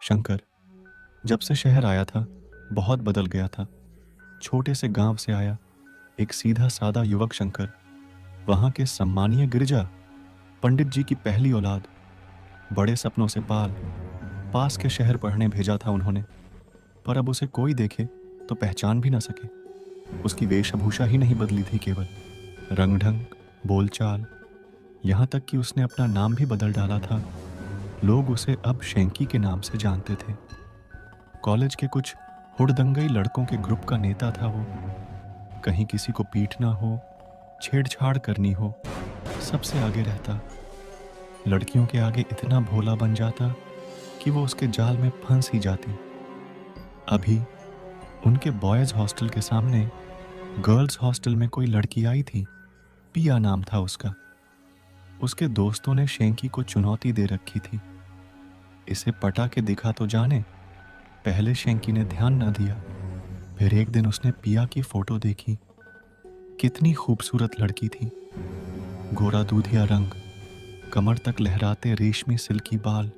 शंकर जब से शहर आया था बहुत बदल गया था। छोटे से गांव से आया एक सीधा सादा युवक शंकर, वहां के सम्मानीय गिरजा पंडित जी की पहली औलाद। बड़े सपनों से पास के शहर पढ़ने भेजा था उन्होंने, पर अब उसे कोई देखे तो पहचान भी ना सके। उसकी वेशभूषा ही नहीं बदली थी, केवल रंग ढंग, बोलचाल, यहाँ तक कि उसने अपना नाम भी बदल डाला था। लोग उसे अब शेंकी के नाम से जानते थे। कॉलेज के कुछ हुड़दंगई लड़कों के ग्रुप का नेता था वो। कहीं किसी को पीटना हो, छेड़छाड़ करनी हो, सबसे आगे रहता। लड़कियों के आगे इतना भोला बन जाता कि वो उसके जाल में फंस ही जाती। अभी उनके बॉयज हॉस्टल के सामने गर्ल्स हॉस्टल में कोई लड़की आई थी, पिया नाम था उसका। उसके दोस्तों ने शेंकी को चुनौती दे रखी थी, इसे पटा के दिखा तो जाने। पहले शेंकी ने ध्यान ना दिया, फिर एक दिन उसने पिया की फोटो देखी। कितनी खूबसूरत लड़की थी, गोरा दूधिया रंग, कमर तक लहराते रेशमी सिल्की बाल,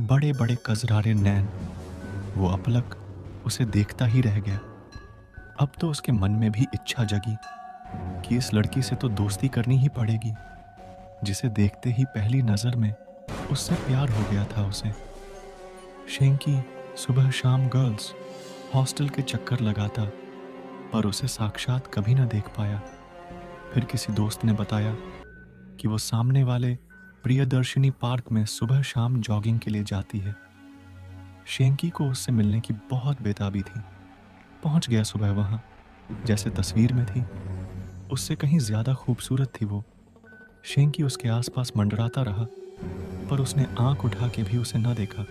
बड़े बड़े कजरारे नैन। वो अपलक उसे देखता ही रह गया। अब तो उसके मन में भी इच्छा जगी कि इस लड़की से तो दोस्ती करनी ही पड़ेगी, जिसे देखते ही पहली नजर में उससे प्यार हो गया था उसे। शेंकी सुबह शाम गर्ल्स हॉस्टल के चक्कर लगाता, पर उसे साक्षात कभी ना देख पाया। फिर किसी दोस्त ने बताया कि वो सामने वाले प्रियदर्शिनी पार्क में सुबह शाम जॉगिंग के लिए जाती है। शेंकी को उससे मिलने की बहुत बेताबी थी। पहुंच गया सुबह वहां, जैसे तस्वीर में थी, उससे कहीं ज्यादा खूबसूरत थी वो। शेंकी उसके आसपास मंडराता रहा, पर उसने आंख उठा के भी उसे न देखा।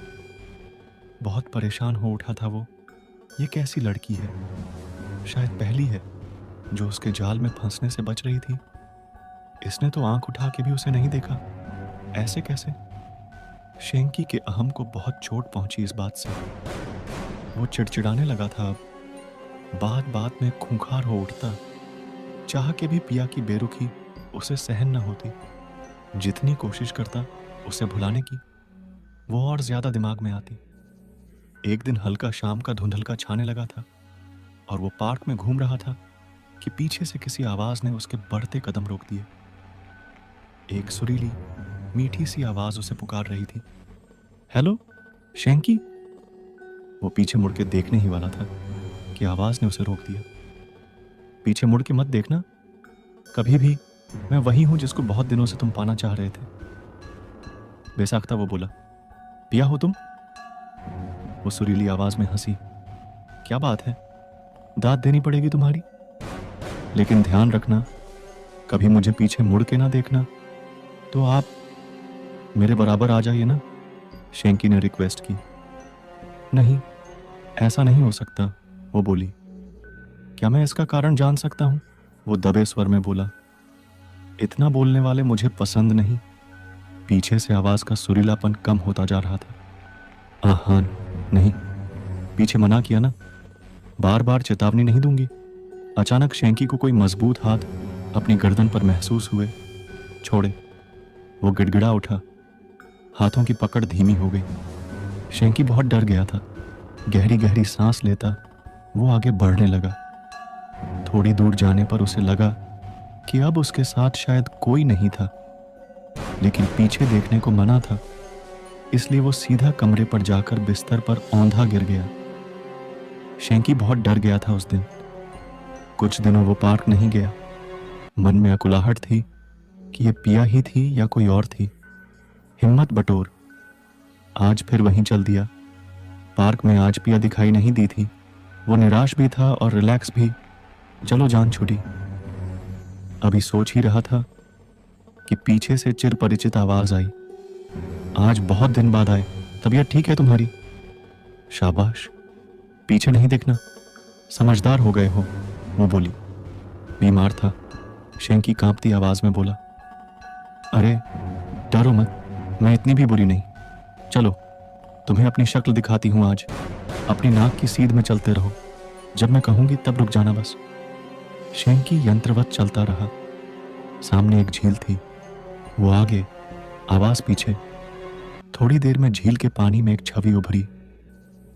बहुत परेशान हो उठा था वो। ये कैसी लड़की है, शायद पहली है जो उसके जाल में फंसने से बच रही थी। इसने तो आंख उठा के भी उसे नहीं देखा, ऐसे कैसे? शेंकी के अहम को बहुत चोट पहुंची इस बात से। वो चिड़चिड़ाने लगा था अब, बात बात में खूंखार हो उठता। चाह के भी पिया की बेरुखी उसे सहन न होती। जितनी कोशिश करता उसे भुलाने की, वो और ज्यादा दिमाग में आती। एक दिन हल्का शाम का धुंधलका छाने लगा था और वो पार्क में घूम रहा था कि पीछे से किसी आवाज ने उसके बढ़ते कदम रोक दिए। एक सुरीली मीठी सी आवाज उसे पुकार रही थी, हेलो शेंकी। वो पीछे मुड़ के देखने ही वाला था कि आवाज ने उसे रोक दिया। पीछे मुड़ के मत देखना, कभी भी मैं वही हूं जिसको बहुत दिनों से तुम पाना चाह रहे थे। बेसाख्ता वो बोला, पिया हो तुम? वो सुरीली आवाज में हंसी, क्या बात है, दाद देनी पड़ेगी तुम्हारी? लेकिन ध्यान रखना, कभी मुझे पीछे मुड़ के ना देखना, तो आप मेरे बराबर आ जाइए ना। शेंकी ने रिक्वेस्ट की। नहीं, ऐसा नहीं हो सकता, वो बोली। क्या मैं इसका कारण जान सकता हूं? वो दबे स्वर में बोला। इतना बोलने वाले मुझे पसंद नहीं। पीछे से आवाज का सुरीलापन कम होता जा रहा था। हाँ नहीं, पीछे मना किया ना, बार बार चेतावनी नहीं दूंगी। अचानक शेंकी को कोई मजबूत हाथ अपनी गर्दन पर महसूस हुए। छोड़े, वो गिड़गिड़ा उठा। हाथों की पकड़ धीमी हो गई। शेंकी बहुत डर गया था। गहरी गहरी सांस लेता वो आगे बढ़ने लगा। थोड़ी दूर जाने पर उसे लगा कि अब उसके साथ शायद कोई नहीं था, लेकिन पीछे देखने को मना था, इसलिए वो सीधा कमरे पर जाकर बिस्तर पर औंधा गिर गया। शेंकी बहुत डर गया था उस दिन। कुछ दिनों वो पार्क नहीं गया। मन में अकुलाहट थी कि ये पिया ही थी या कोई और थी। हिम्मत बटोर, आज फिर वहीं चल दिया। पार्क में आज पिया दिखाई नहीं दी थी। वो निराश भी था और रिलैक्स भी। चलो जान छूटी। अभी सोच ही रहा था कि पीछे से चिर परिचित आवाज आई, आज बहुत दिन बाद आए, तबीयत ठीक है तुम्हारी? शाबाश, पीछे नहीं देखना, समझदार हो गए हो, वो बोली। बीमार था, शेंकी कांपती आवाज में बोला। अरे डरो मत, मैं इतनी भी बुरी नहीं। चलो तुम्हें अपनी शक्ल दिखाती हूं आज। अपनी नाक की सीध में चलते रहो, जब मैं कहूंगी तब रुक जाना बस। शेंकी यंत्रवत चलता रहा। सामने एक झील थी, वो आगे, आवाज पीछे। थोड़ी देर में झील के पानी में एक छवि उभरी।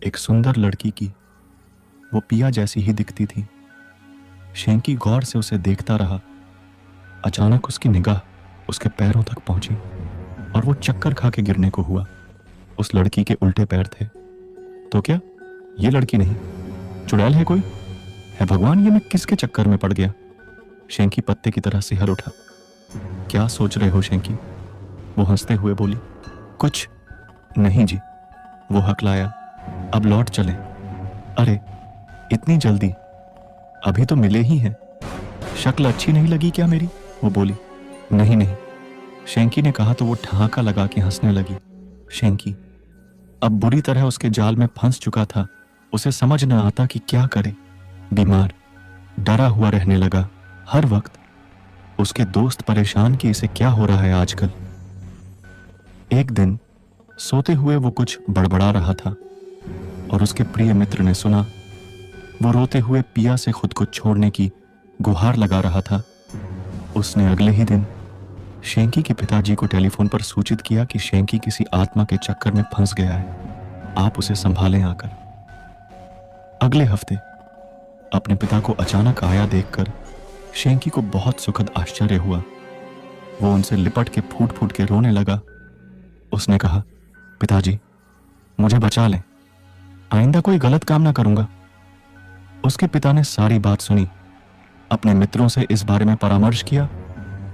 एक सुंदर लड़की की। वो पिया जैसी ही दिखती थी। शेंकी गौर से उसे देखता रहा। अचानक उसकी निगाह उसके पैरों तक पहुंची और वो चक्कर खा के गिरने को हुआ। उस लड़की के उल्टे पैर थे। तो क्या ये लड़की नहीं, चुड़ैल है कोई? है भगवान, ये मैं किसके चक्कर में पड़ गया? शेंकी पत्ते की तरह सिहर उठा। क्या सोच रहे हो शेंकी? वो हंसते हुए बोली। कुछ नहीं जी, वो हकलाया। अब लौट चलें। अरे इतनी जल्दी? अभी तो मिले ही हैं। शक्ल अच्छी नहीं लगी क्या मेरी? वो बोली। नहीं नहीं, शेंकी ने कहा तो वो ठहाका लगा के हंसने लगी। शेंकी अब बुरी तरह उसके जाल में फंस चुका था। उसे समझ न आता कि क्या करे। बीमार, डरा हुआ रहने लगा हर वक्त। उसके दोस्त परेशान कि इसे क्या हो रहा है आजकल। एक दिन सोते हुए वो कुछ बड़बड़ा रहा था और उसके प्रिय मित्र ने सुना। वो रोते हुए पिया से खुद को छोड़ने की गुहार लगा रहा था। उसने अगले ही दिन शेंकी के पिताजी को टेलीफोन पर सूचित किया कि शेंकी किसी आत्मा के चक्कर में फंस गया है, आप उसे संभालें आकर। अगले हफ्ते अपने पिता को अचानक आया देखकर शेंकी को बहुत सुखद आश्चर्य हुआ। वो उनसे लिपट के फूट फूट के रोने लगा। उसने कहा, पिताजी मुझे बचा लें, आइंदा कोई गलत काम ना करूंगा। उसके पिता ने सारी बात सुनी, अपने मित्रों से इस बारे में परामर्श किया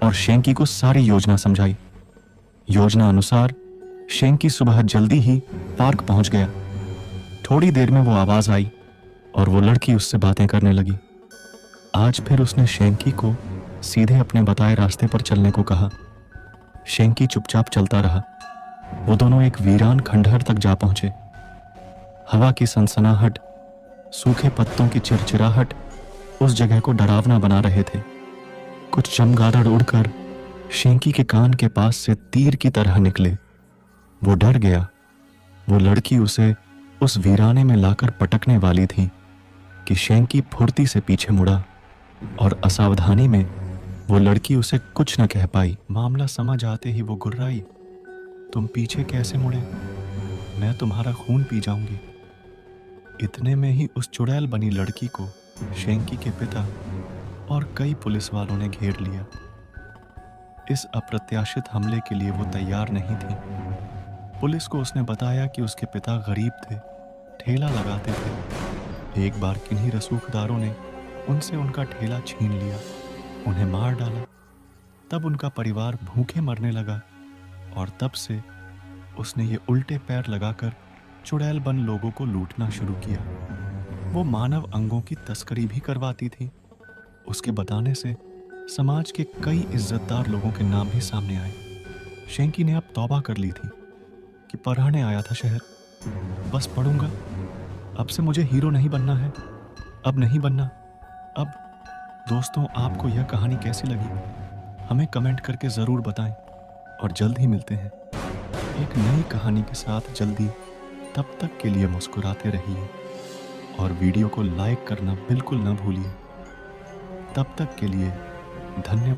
और शेंकी को सारी योजना समझाई। योजना अनुसार शेंकी सुबह जल्दी ही पार्क पहुंच गया। थोड़ी देर में वो आवाज आई और वो लड़की उससे बातें करने लगी। आज फिर उसने शेंकी को सीधे अपने बताए रास्ते पर चलने को कहा। शेंकी चुपचाप चलता रहा। वो दोनों एक वीरान खंडहर तक जा पहुंचे। हवा की सनसनाहट, सूखे पत्तों की चिरचिराहट उस जगह को डरावना बना रहे थे। कुछ चमगादड़ उड़कर शेंकी के कान के पास से तीर की तरह निकले। वो डर गया। वो लड़की उसे उस वीराने में लाकर पटकने वाली थी कि शेंकी फुर्ती से पीछे मुड़ा और असावधानी में वो लड़की उसे कुछ न कह पाई। मामला समझ आते ही वो गुर्राई, तुम पीछे कैसे मुड़े? मैं तुम्हारा खून पी जाऊंगी। इतने में ही उस चुड़ैल बनी लड़की को शेंकी के पिता और कई पुलिस वालों ने घेर लिया। इस अप्रत्याशित हमले के लिए वो तैयार नहीं थी। पुलिस को उसने बताया कि उसके पिता गरीब थे, ठेला लगाते थे। एक बार किन्हीं रसूखदारों ने उनसे उनका ठेला छीन लिया, उन्हें मार डाला। तब उनका परिवार भूखे मरने लगा और तब से उसने ये उल्टे पैर लगाकर चुड़ैल बन लोगों को लूटना शुरू किया। वो मानव अंगों की तस्करी भी करवाती थी। उसके बताने से समाज के कई इज्जतदार लोगों के नाम भी सामने आए। शेंकी ने अब तौबा कर ली थी कि पढ़ने आया था शहर, बस पढ़ूंगा। अब से मुझे हीरो नहीं बनना है, अब नहीं बनना। अब दोस्तों, आपको यह कहानी कैसी लगी हमें कमेंट करके ज़रूर बताएं और जल्द ही मिलते हैं एक नई कहानी के साथ जल्दी। तब तक के लिए मुस्कुराते रहिए और वीडियो को लाइक करना बिल्कुल ना भूलिए। तब तक के लिए धन्यवाद।